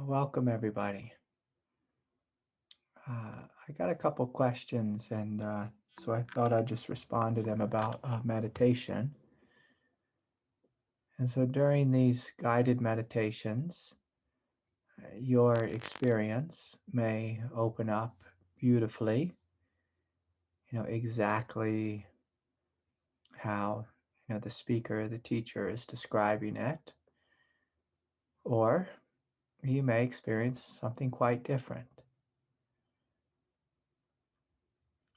Welcome, everybody. I got a couple questions, and so I thought I'd just respond to them about meditation. And so during these guided meditations, your experience may open up beautifully, exactly how, the speaker, the teacher is describing it, or you may experience something quite different.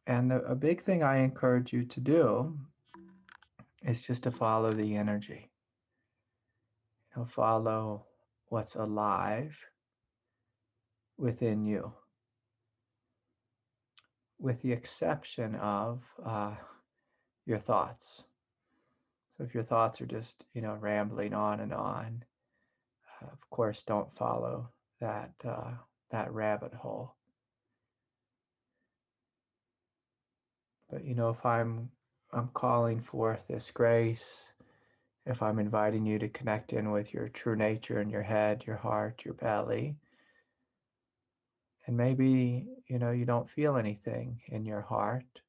And a big thing I encourage you to do is just to follow the energy. Follow what's alive within you, with the exception of your thoughts. So if your thoughts are just, rambling on and on, of course, don't follow that rabbit hole. But if I'm calling forth this grace, if I'm inviting you to connect in with your true nature in your head, your heart, your belly, and maybe, you don't feel anything in your heart,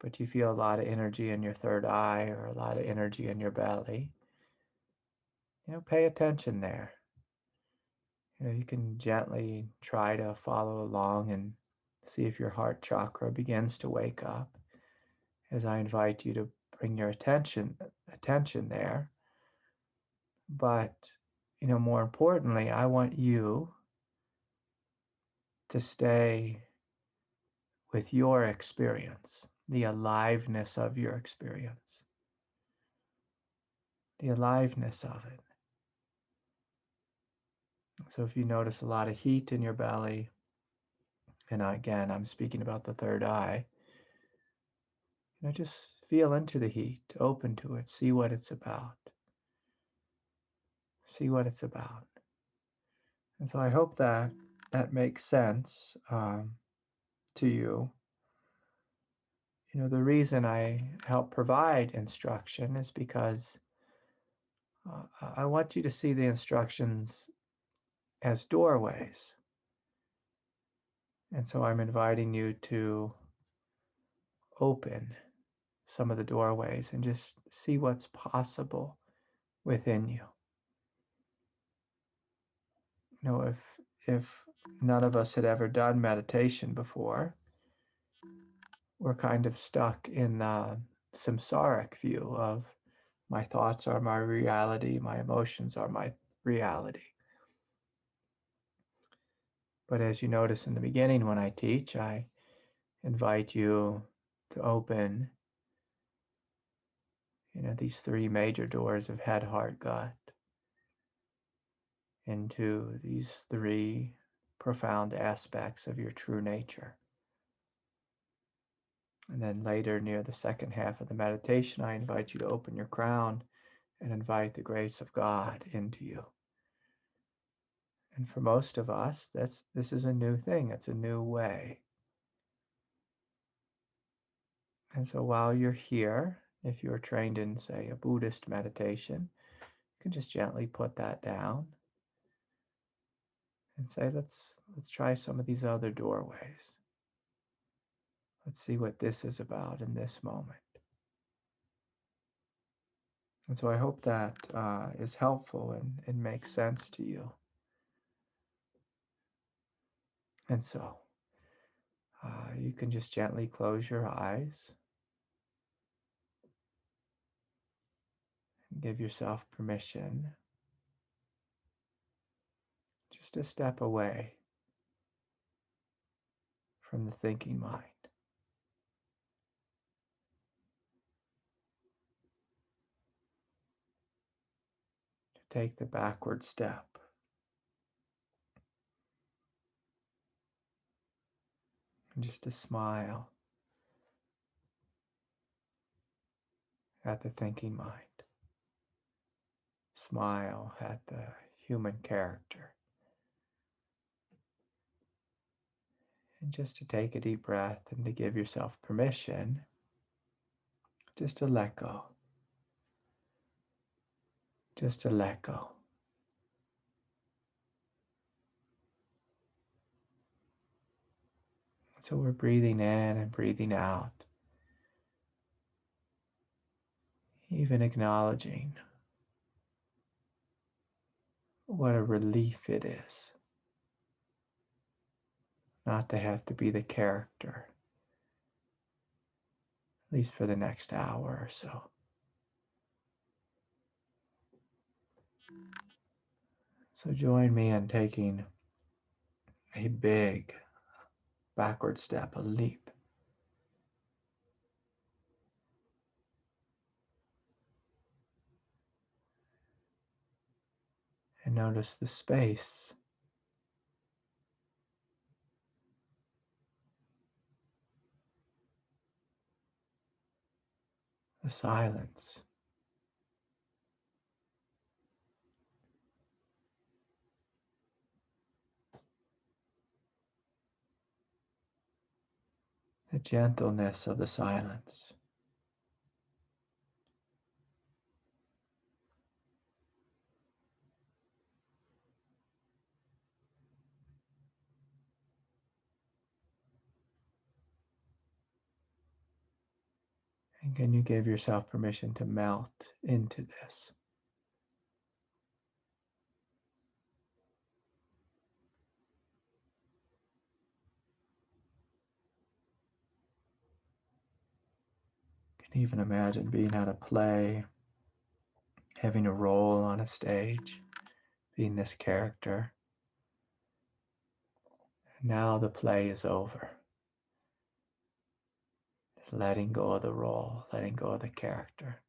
but you feel a lot of energy in your third eye or a lot of energy in your belly, pay attention there. You can gently try to follow along and see if your heart chakra begins to wake up as I invite you to bring your attention there. But, more importantly, I want you to stay with your experience, the aliveness of your experience, the aliveness of it. So if you notice a lot of heat in your belly, and again, I'm speaking about the third eye, just feel into the heat, open to it, see what it's about. See what it's about. And so I hope that makes sense to you. The reason I help provide instruction is because I want you to see the instructions as doorways. And so I'm inviting you to open some of the doorways and just see what's possible within you. If none of us had ever done meditation before, we're kind of stuck in the samsaric view of my thoughts are my reality, my emotions are my reality. But as you notice in the beginning when I teach, I invite you to open, these three major doors of head, heart, gut, into these three profound aspects of your true nature. And then later, near the second half of the meditation, I invite you to open your crown and invite the grace of God into you. And for most of us, this is a new thing. It's a new way. And so while you're here, if you're trained in, say, a Buddhist meditation, you can just gently put that down and say, let's try some of these other doorways. Let's see what this is about in this moment. And so I hope that is helpful and makes sense to you. And so you can just gently close your eyes and give yourself permission just to step away from the thinking mind. To take the backward step. And just to smile at the thinking mind. Smile at the human character. And just to take a deep breath and to give yourself permission just to let go. Just to let go. So we're breathing in and breathing out, even acknowledging what a relief it is not to have to be the character, at least for the next hour or so. So join me in taking a big backward step, a leap. And notice the space, the silence, the gentleness of the silence. And can you give yourself permission to melt into this? You can even imagine being at a play, having a role on a stage, being this character. And now the play is over. Letting go of the role, letting go of the character.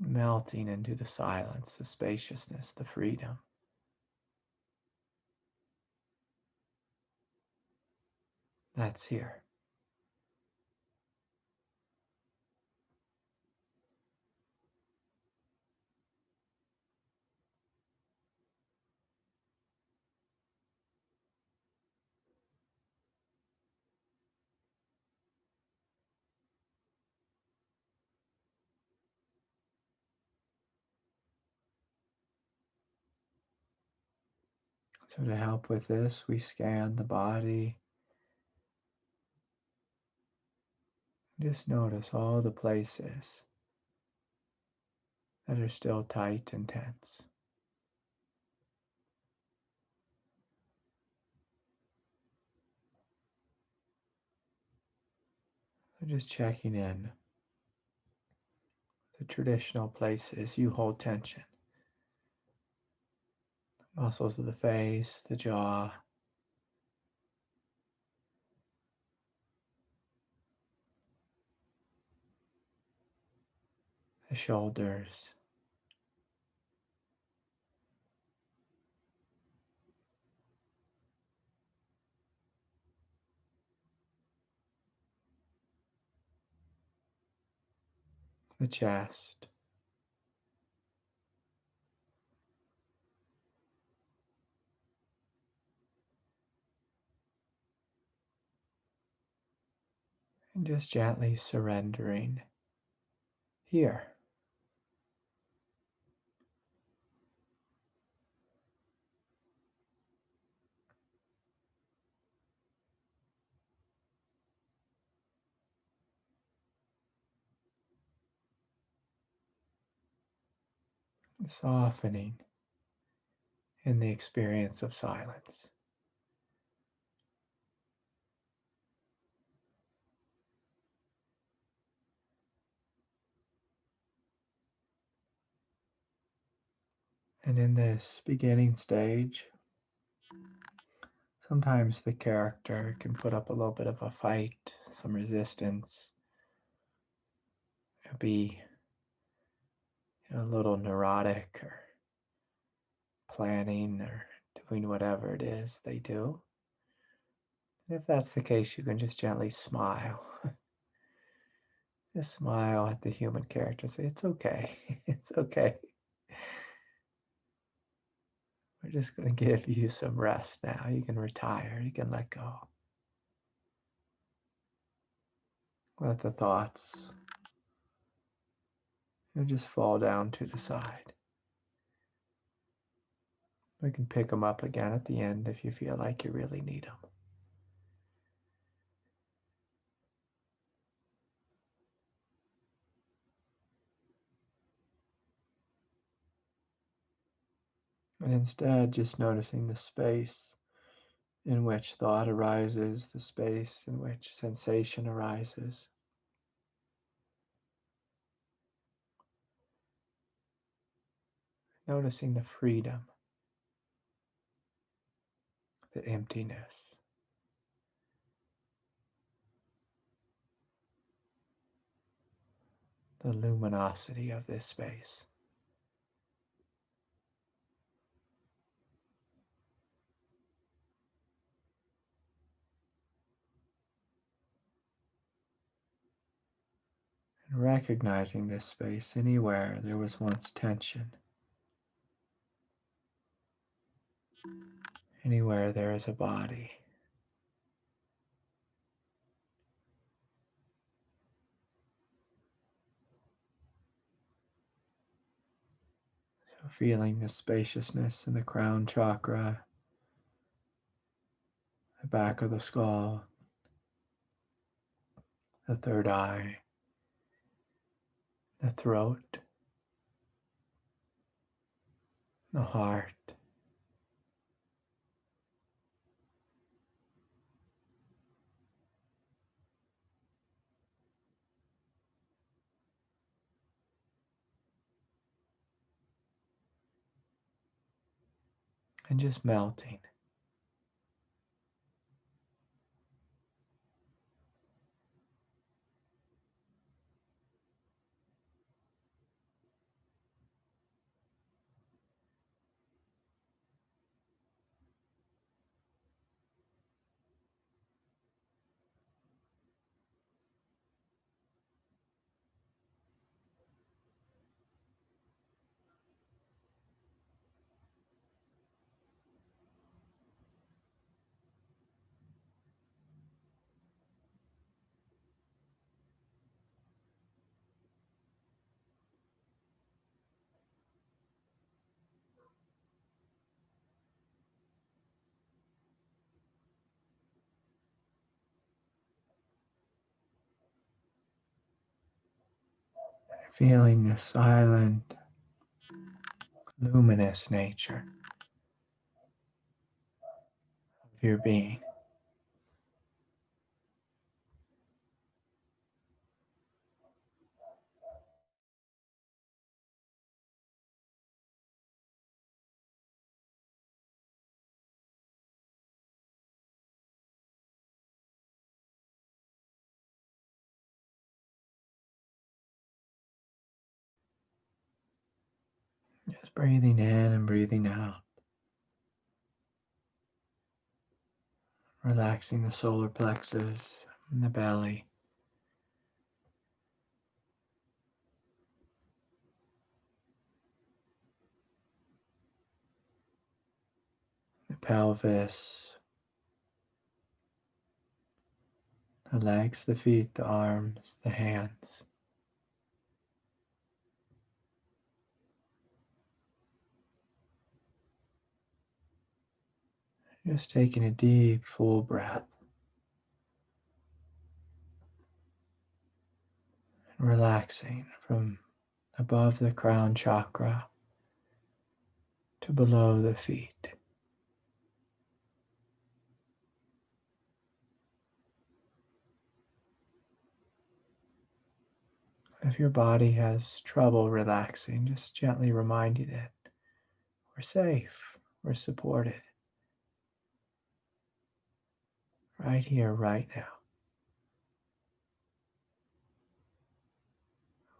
Melting into the silence, the spaciousness, the freedom. That's here. So to help with this, we scan the body. Just notice all the places that are still tight and tense. So just checking in. The traditional places you hold tension. The muscles of the face, the jaw, the shoulders, the chest. And just gently surrendering here. Softening in the experience of silence. And in this beginning stage, sometimes the character can put up a little bit of a fight, some resistance, be a little neurotic or planning or doing whatever it is they do. And if that's the case, you can just gently smile. Just smile at the human character. Say, it's okay. It's okay. We're just going to give you some rest now. You can retire. You can let go. Let the thoughts just fall down to the side. We can pick them up again at the end if you feel like you really need them. And instead, just noticing the space in which thought arises, the space in which sensation arises. Noticing the freedom, the emptiness. The luminosity of this space. And recognizing this space anywhere there was once tension. Anywhere there is a body. So feeling the spaciousness in the crown chakra, the back of the skull, the third eye, the throat, the heart. And just melting. Feeling the silent, luminous nature of your being. Just breathing in and breathing out. Relaxing the solar plexus and the belly. The pelvis. The legs, the feet, the arms, the hands. Just taking a deep, full breath. And relaxing from above the crown chakra to below the feet. If your body has trouble relaxing, just gently reminding it, we're safe, we're supported. Right here, right now.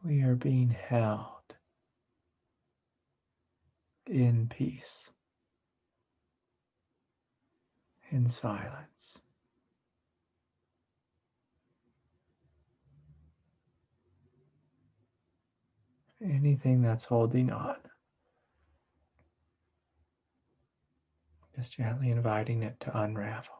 We are being held in peace, in silence. Anything that's holding on, just gently inviting it to unravel.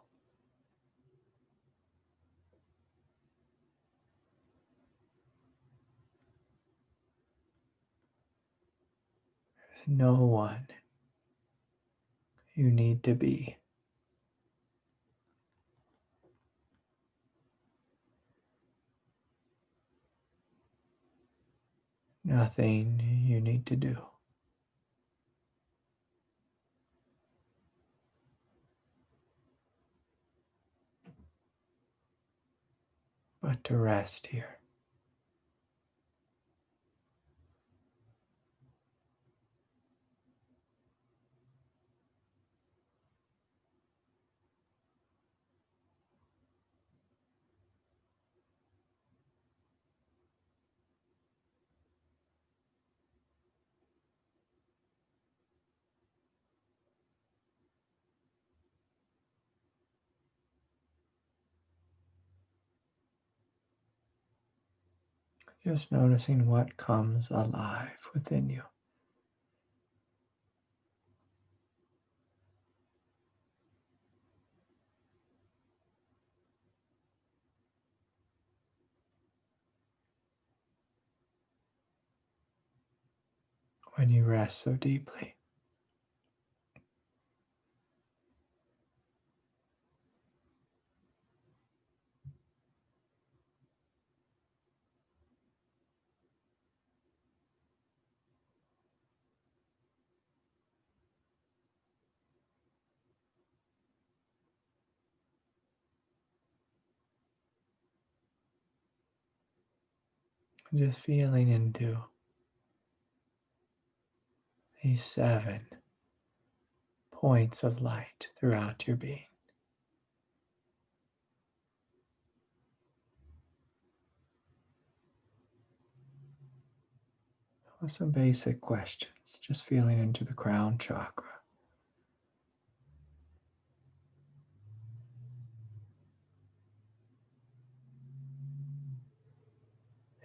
There's no one you need to be. Nothing you need to do. But to rest here. Just noticing what comes alive within you. When you rest so deeply. Just feeling into these 7 points of light throughout your being. With some basic questions, just feeling into the crown chakra.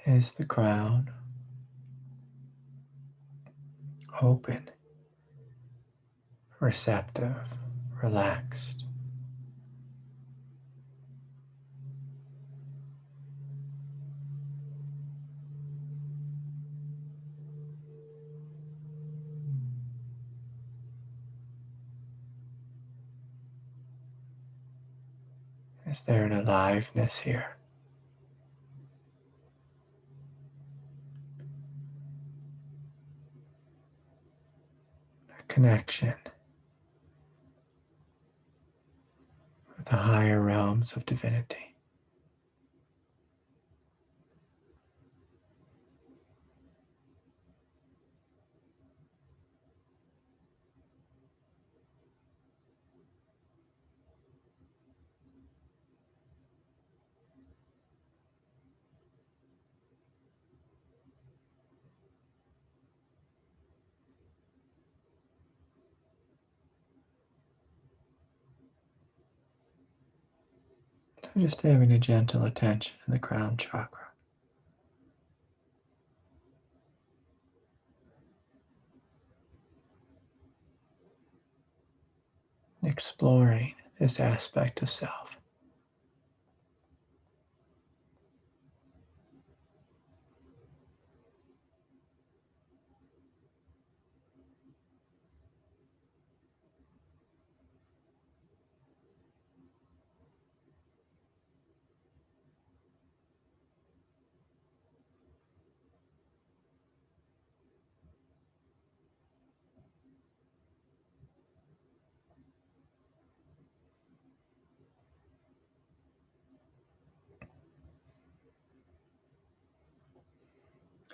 Is the crown open, receptive, relaxed? Is there an aliveness here? A connection with the higher realms of divinity? So just having a gentle attention in the crown chakra. Exploring this aspect of self.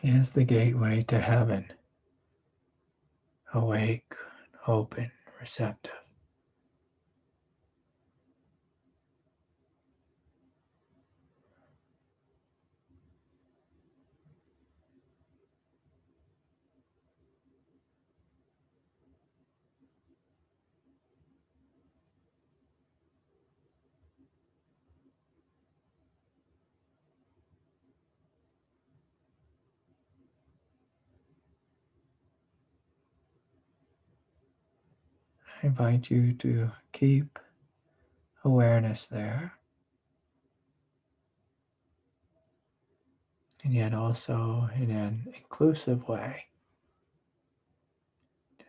Is the gateway to heaven. Awake, open, receptive. I invite you to keep awareness there, and yet also in an inclusive way.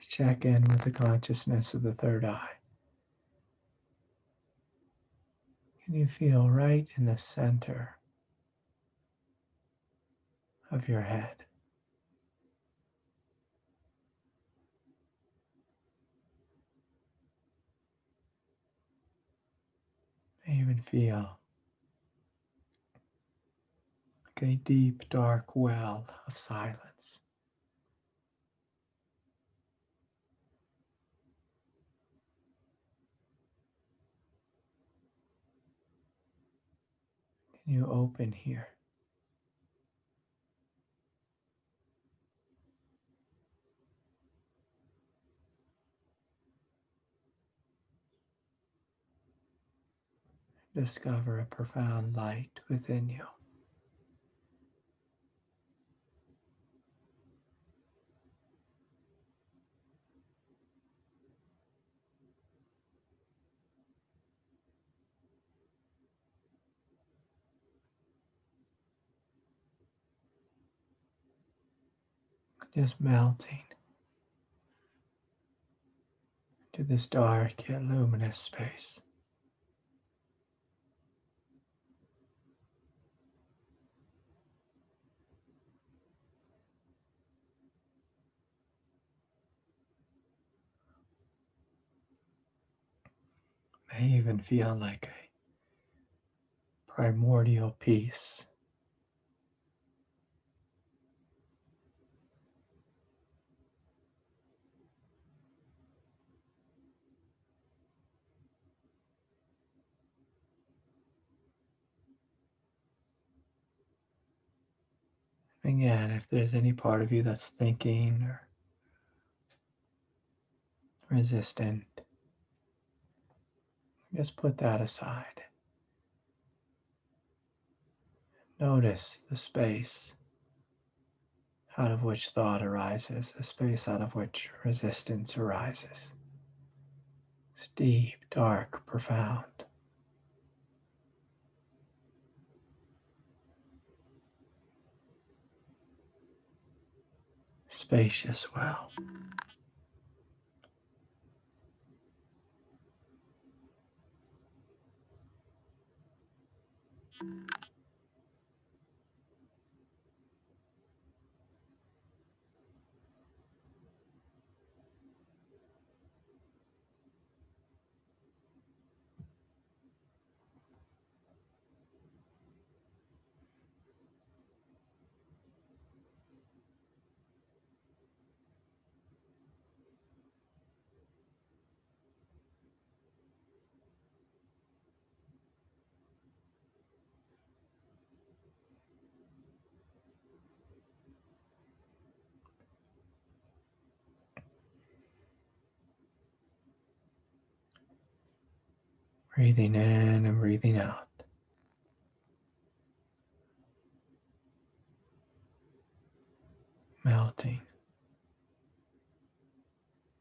check in with the consciousness of the third eye. Can you feel right in the center of your head? You even feel like a deep, dark well of silence. Can you open here? Discover a profound light within you. Just melting into this dark yet luminous space. May even feel like a primordial peace. Again, if there's any part of you that's thinking or resistant, just put that aside. Notice the space out of which thought arises, the space out of which resistance arises. It's deep, dark, profound. Spacious well. Breathing in and breathing out. Melting.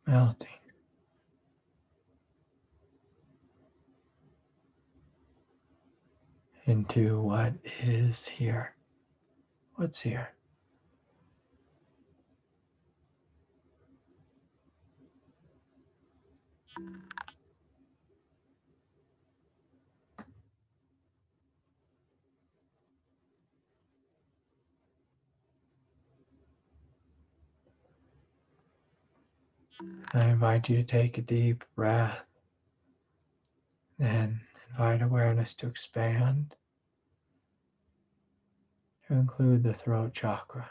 Melting. Into what is here. What's here? I invite you to take a deep breath, then invite awareness to expand to include the throat chakra.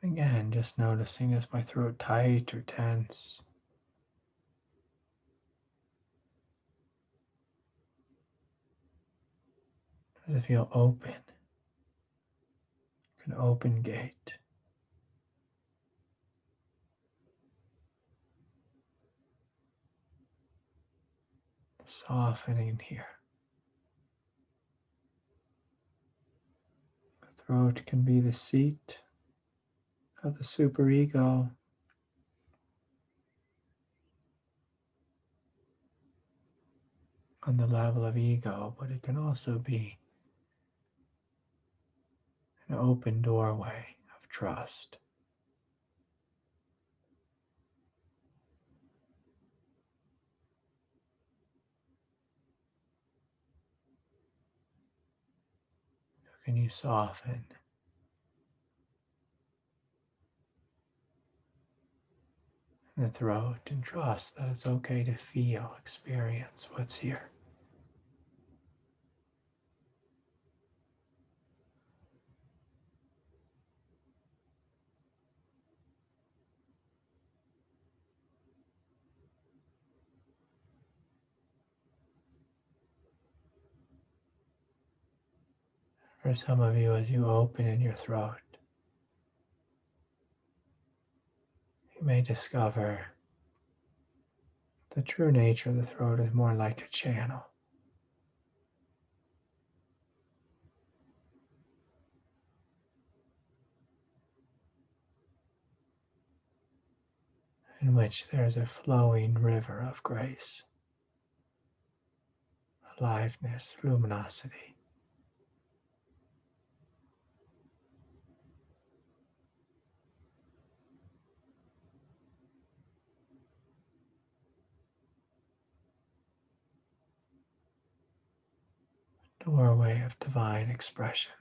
Again, just noticing, is my throat tight or tense? Does it feel open? Like an open gate. Softening here. The throat can be the seat of the superego. On the level of ego, but it can also be an open doorway of trust. Can you soften the throat and trust that it's okay to feel, experience what's here? For some of you, as you open in your throat, you may discover the true nature of the throat is more like a channel. In which there's a flowing river of grace, aliveness, luminosity. Doorway of divine expression.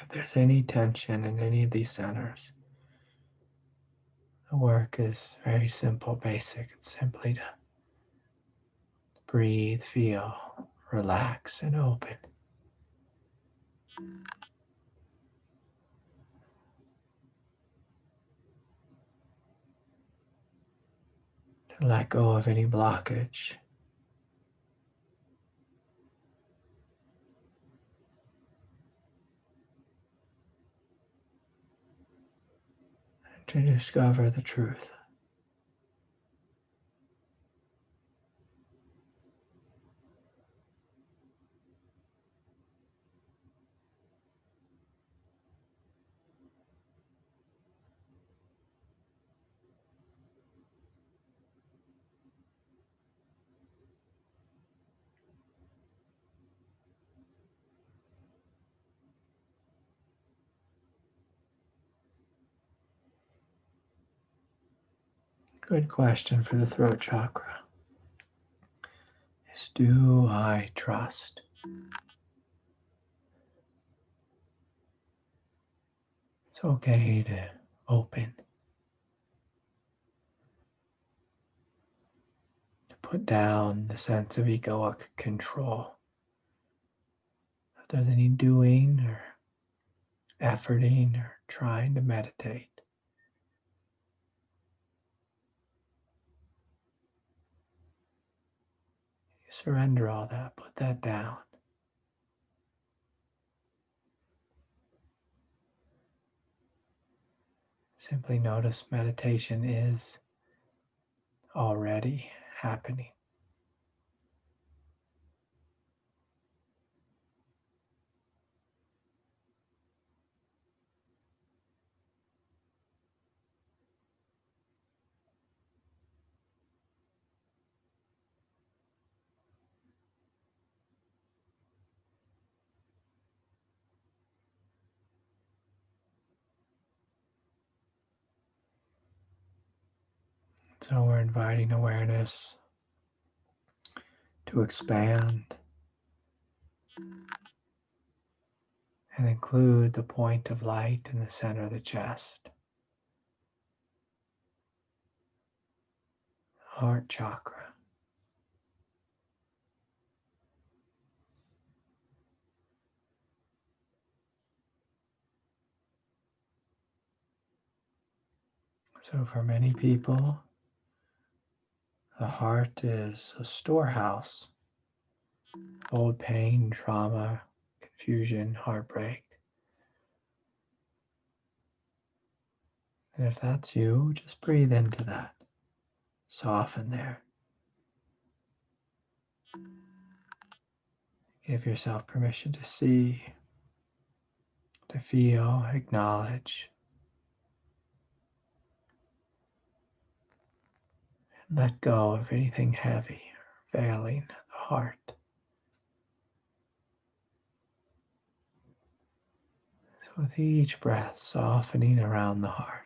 If there's any tension in any of these centers, the work is very simple, basic. It's simply to breathe, feel, relax, and open. To let go of any blockage. And to discover the truth. Good question for the throat chakra is, do I trust? It's okay to open, to put down the sense of egoic control. If there's any doing or efforting or trying to meditate, you surrender all that, put that down. Simply notice meditation is already happening. So we're inviting awareness to expand and include the point of light in the center of the chest, heart chakra. So for many people, the heart is a storehouse of old pain, trauma, confusion, heartbreak. And if that's you, just breathe into that. Soften there. Give yourself permission to see, to feel, acknowledge And let go of anything heavy or veiling the heart. So with each breath, softening around the heart.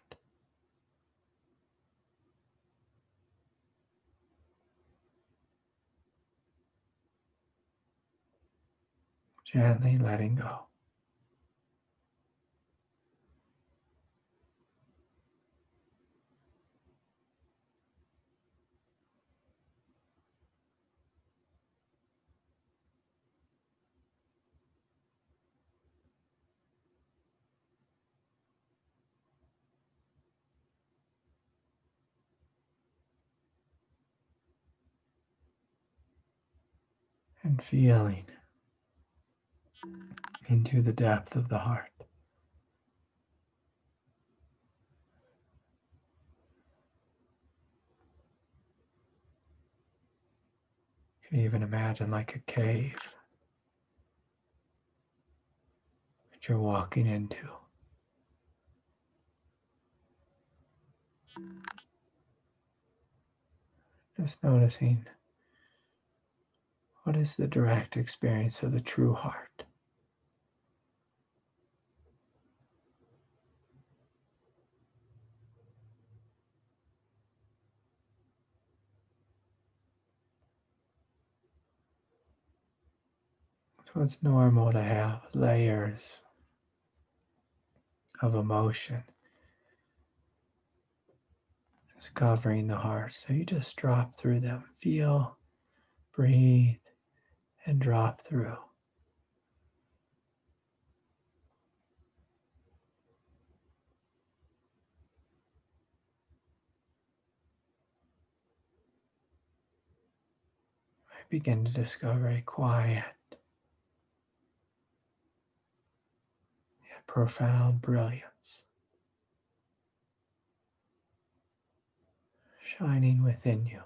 Gently letting go. And feeling into the depth of the heart. You can even imagine like a cave that you're walking into. Just noticing what is the direct experience of the true heart. So it's normal to have layers of emotion just covering the heart. So you just drop through them. Feel, breathe, and drop through. I begin to discover a quiet, yet profound brilliance shining within you.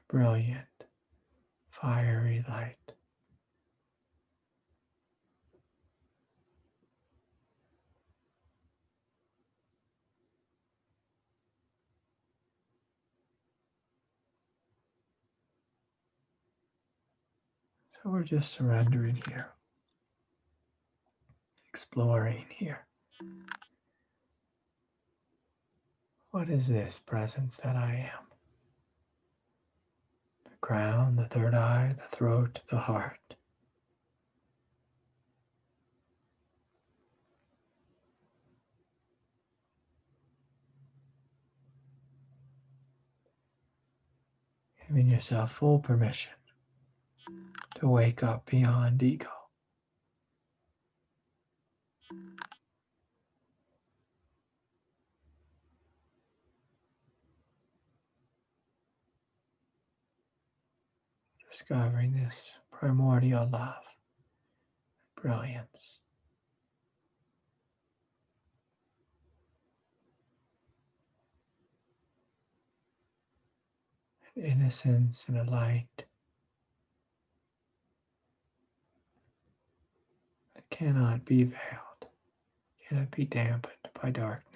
Brilliant, fiery light. So we're just surrendering here, exploring here. What is this presence that I am? The crown, the third eye, the throat, the heart. Giving yourself full permission to wake up beyond ego. Discovering this primordial love, brilliance, and innocence, and a light that cannot be veiled, cannot be dampened by darkness.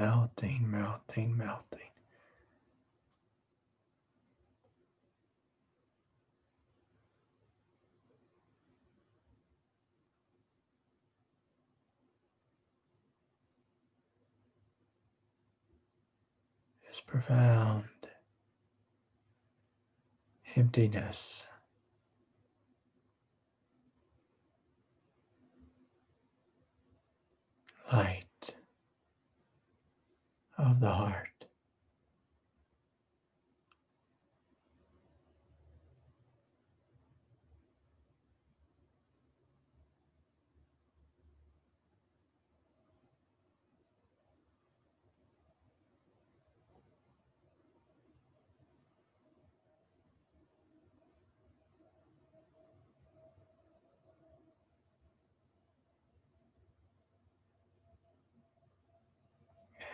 melting, melting, melting. This profound emptiness, light of the heart.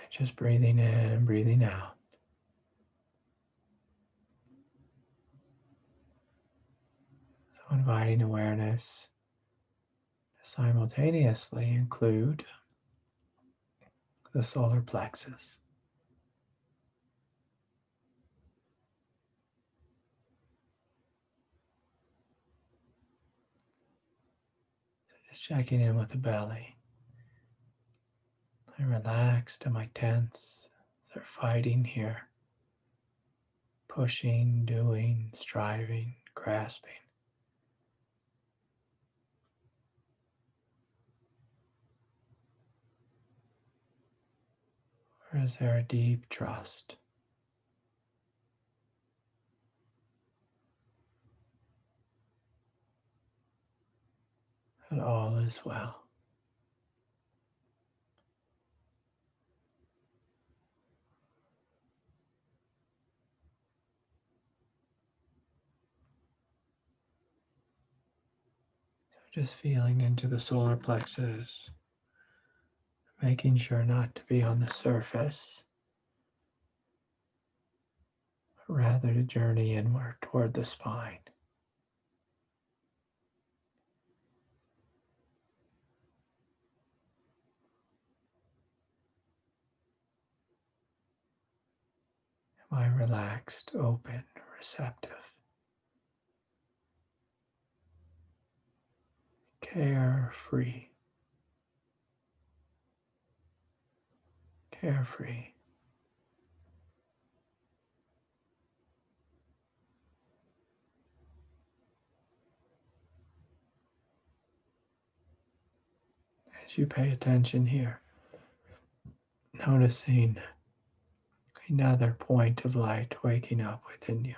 Just breathing in and breathing out. So inviting awareness to simultaneously include the solar plexus. So just checking in with the belly. Am I relaxed? Am I tense? Is there fighting here? Pushing, doing, striving, grasping. Or is there a deep trust that all is well? So just feeling into the solar plexus, making sure not to be on the surface, but rather to journey inward toward the spine. Am I relaxed, open, receptive? Carefree. Carefree. As you pay attention here, noticing another point of light waking up within you.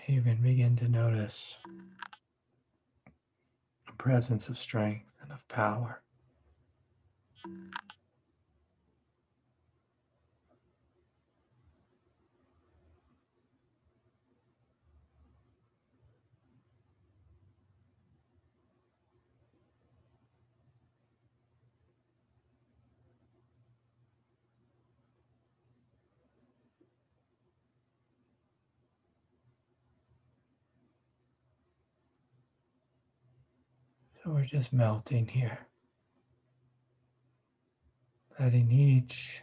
Even begin to notice a presence of strength and of power. So we're just melting here, letting each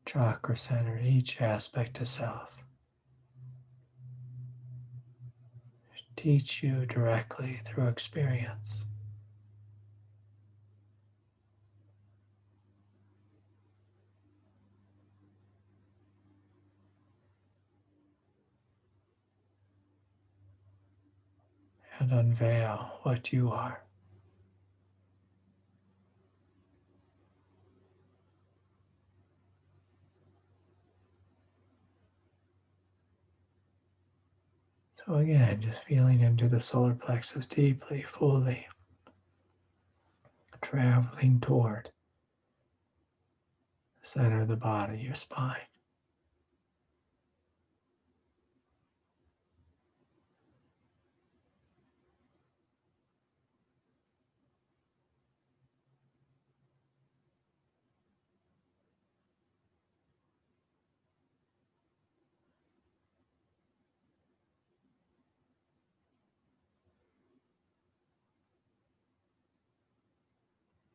chakra center, each aspect of self, teach you directly through experience. And unveil what you are. So again, just feeling into the solar plexus deeply, fully, traveling toward the center of the body, your spine.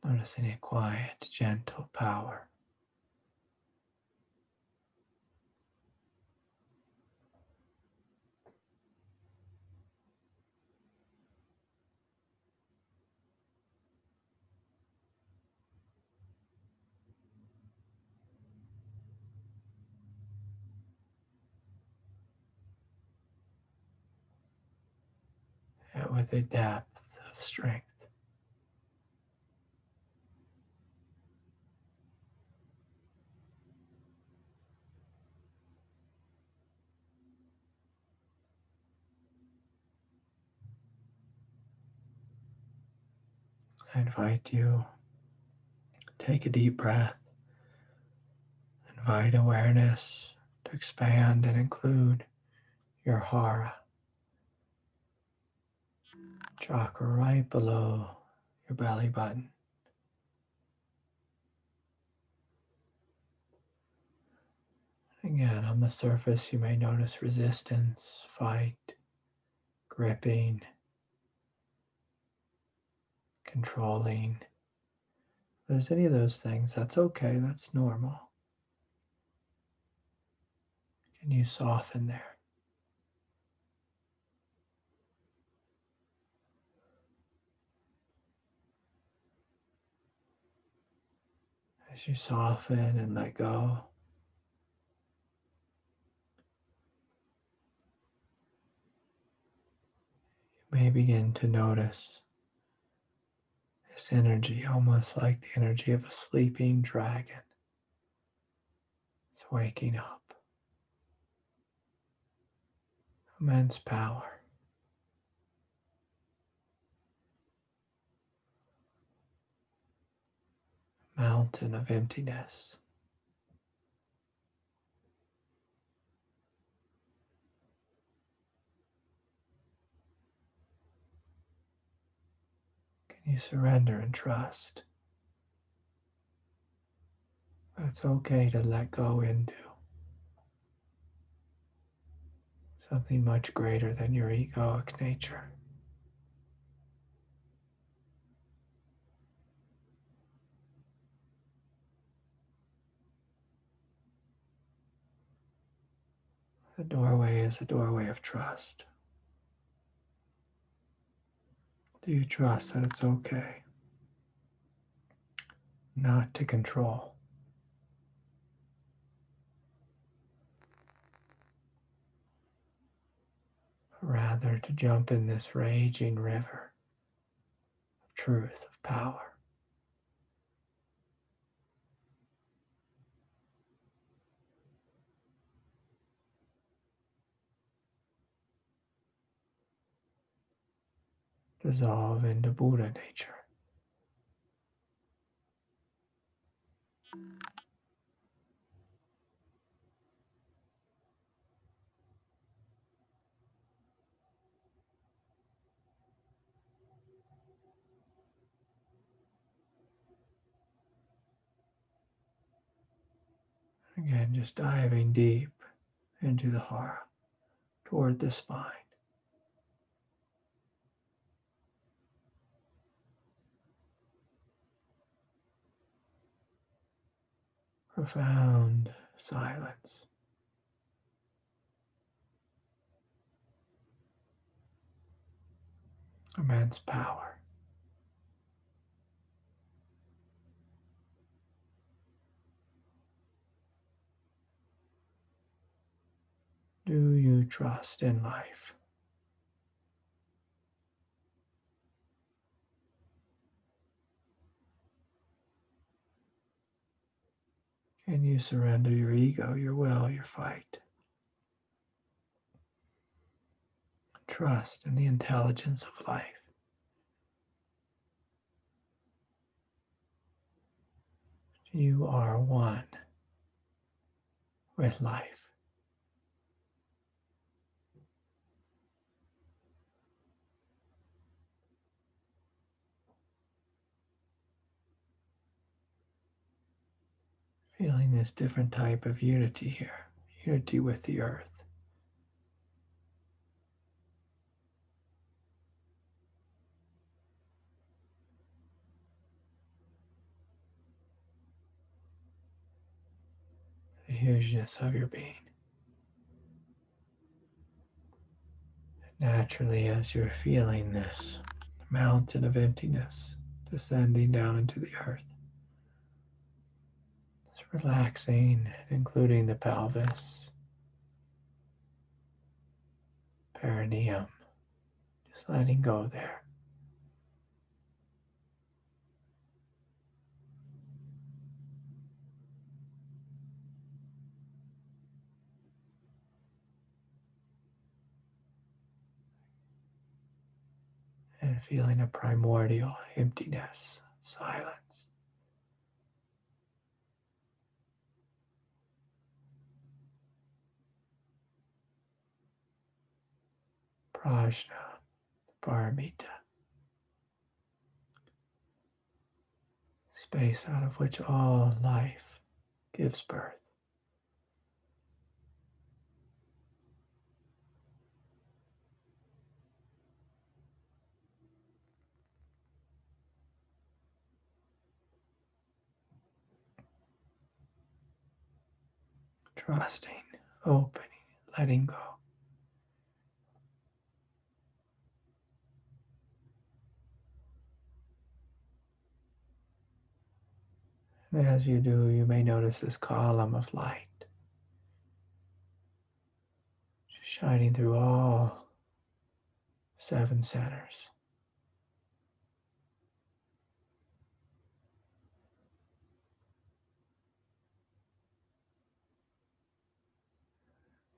Noticing a quiet, gentle power. Yet with a depth of strength. I invite you, take a deep breath. Invite awareness to expand and include your hara, chakra right below your belly button. Again, on the surface, you may notice resistance, fight, gripping, controlling. If there's any of those things, that's okay, that's normal. Can you soften there? As you soften and let go, you may begin to notice this energy, almost like the energy of a sleeping dragon. It's waking up. Immense power. Mountain of emptiness. Can you surrender and trust that it's okay to let go into something much greater than your egoic nature? The doorway is a doorway of trust. Do you trust that it's okay not to control? Rather to jump in this raging river of truth, of power. Dissolve into Buddha nature. Again, just diving deep into the heart, toward the spine. Profound silence. Immense power. Do you trust in life? Can you surrender your ego, your will, your fight? Trust in the intelligence of life. You are one with life. Feeling this different type of unity here, unity with the earth. hugeness of your being. Naturally, as you're feeling this mountain of emptiness descending down into the earth, it's relaxing, including the pelvis, perineum, just letting go there. And feeling a primordial emptiness, silence. Prajna, paramita. Space out of which all life gives birth. Trusting, opening, letting go. And as you do, you may notice this column of light shining through all 7 centers.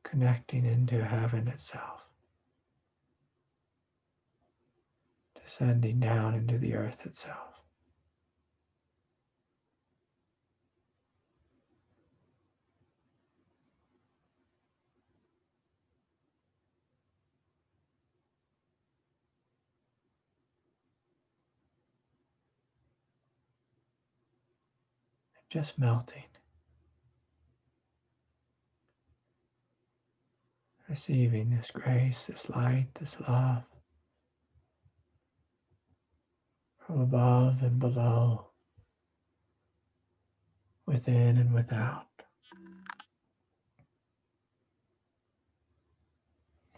Connecting into heaven itself. Descending down into the earth itself. Just melting. Receiving this grace, this light, this love from above and below, within and without.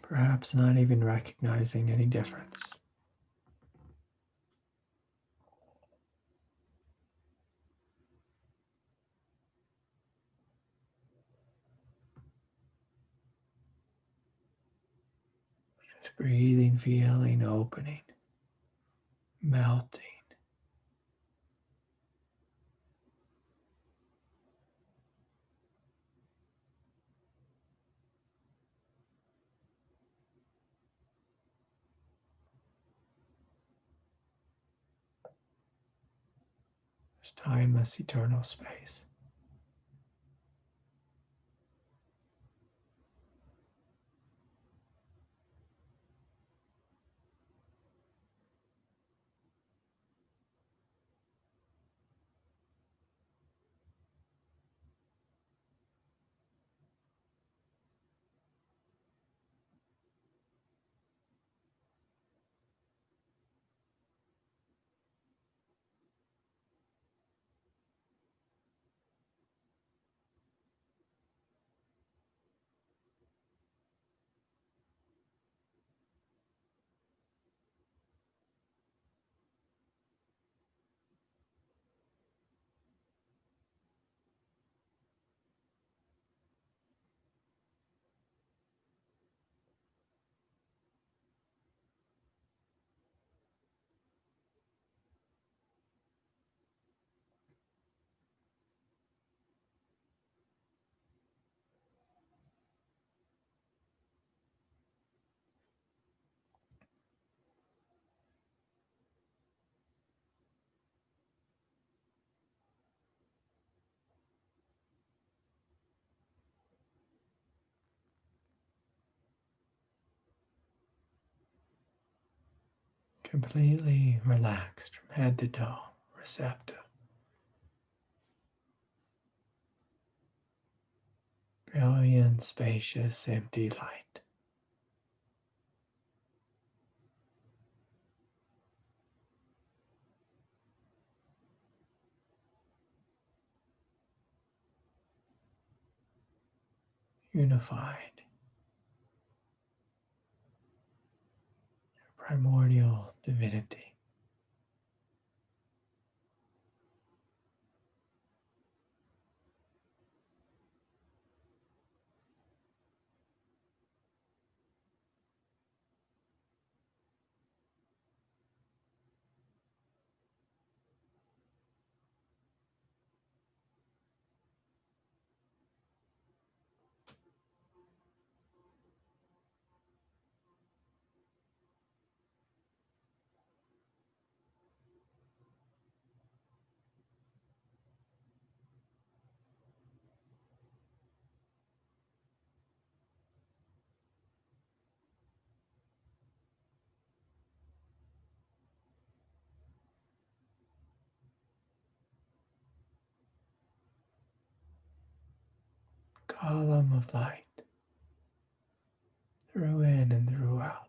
Perhaps not even recognizing any difference. Just breathing, feeling, opening, melting. This timeless, eternal space. Completely relaxed from head to toe, receptive. Brilliant, spacious, empty light. unified, your primordial divinity. Column of light through in and through out.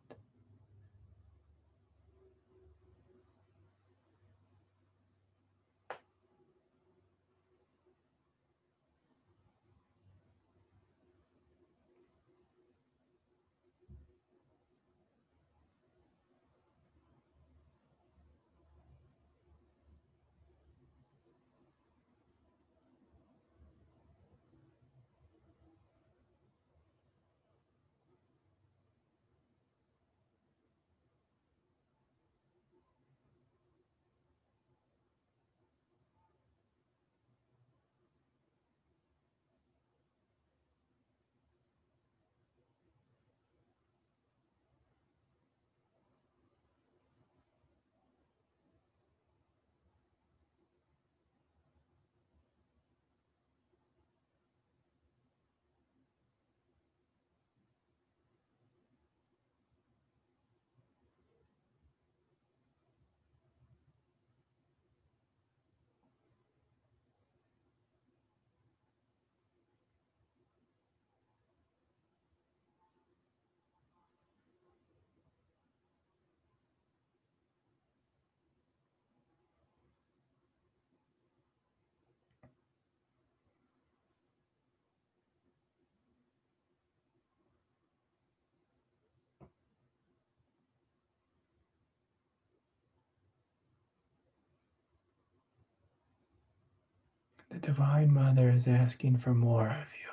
The Divine Mother is asking for more of you.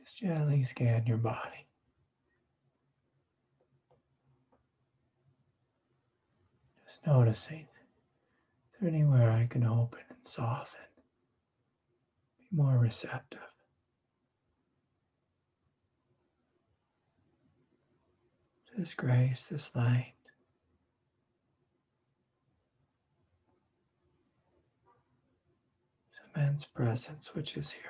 Just gently scan your body. Just noticing, is there anywhere I can open and soften, be more receptive to this grace, this light, this immense presence which is here.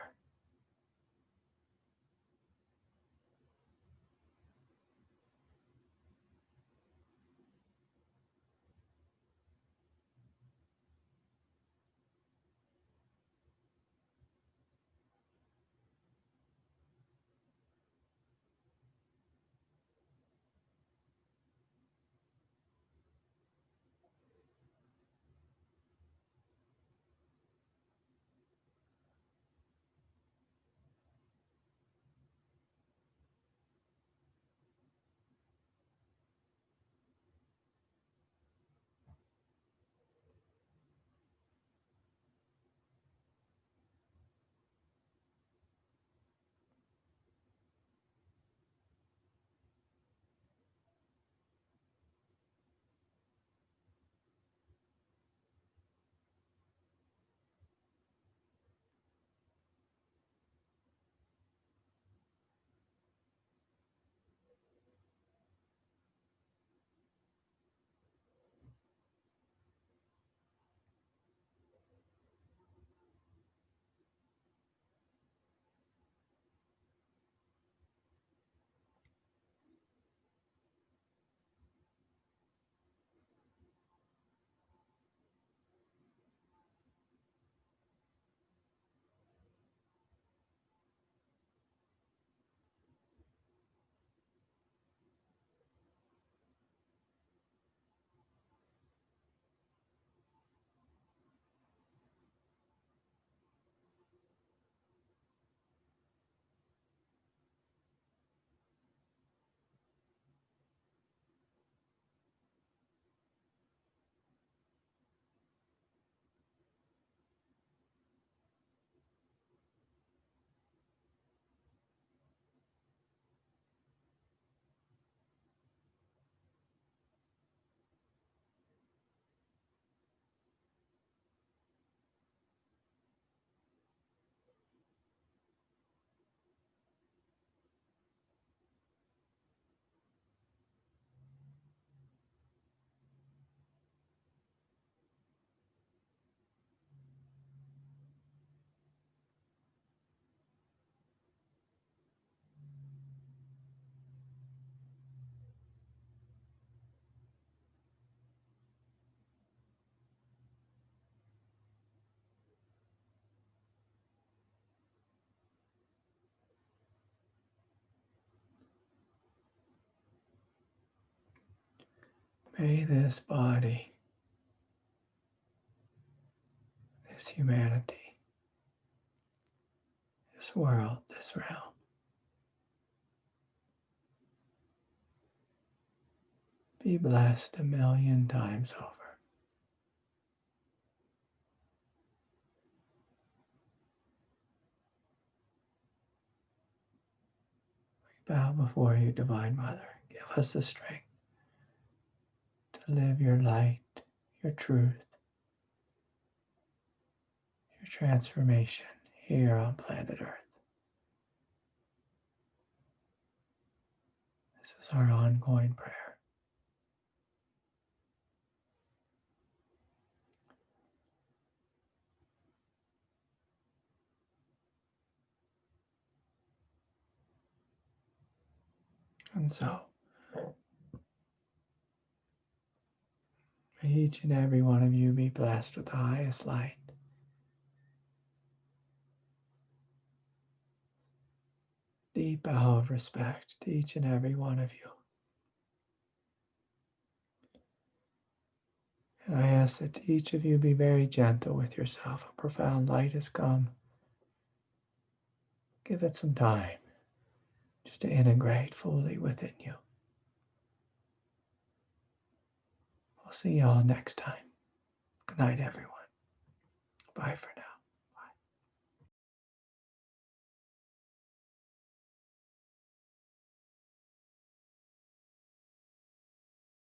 May this body, this humanity, this world, this realm, be blessed 1,000,000 times over. We bow before you, Divine Mother. Give us the strength to live your light, your truth, your transformation here on planet Earth. This is our ongoing prayer. And so, may each and every one of you be blessed with the highest light. Deep bow of respect to each and every one of you. And I ask that each of you be very gentle with yourself. A profound light has come. Give it some time just to integrate fully within you. We'll see y'all next time. Good night, everyone. Bye for now.